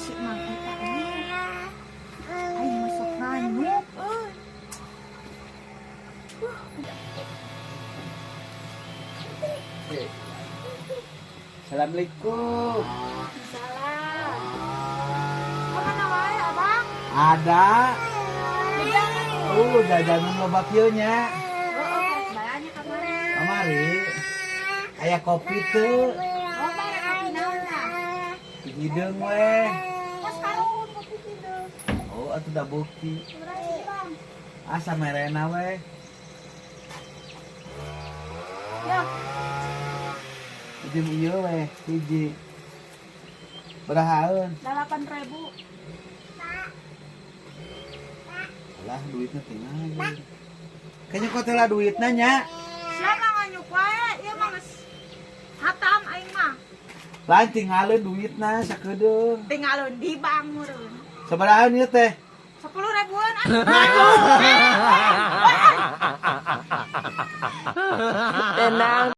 si Mang Eta ini. Ayo masuk nganyuk. Assalamualaikum. Salam. Kemana wae abang? Ada. Jajan. Jajanan loba kieu nya. Bayarnya kamari. Kamari. Aya kopi teu. Bare kopi naon tah? Hideung we. Mas karuhun kopi hideung. Oh, atuh da bukti. Berarti bang. Asa merena we. Ya, Jeung ieu we, hiji. Berahaeun? 8.000. Alah duitnya tinggal. Kayaknya kok telah duitnya nya. Siapa nganyuk wae? Ieu mah geus hatam aing mah. Lain tinggalin duitnya sakedeung. Tinggalin di bank meureun. Sabaraha ieu teh? 10.000-an.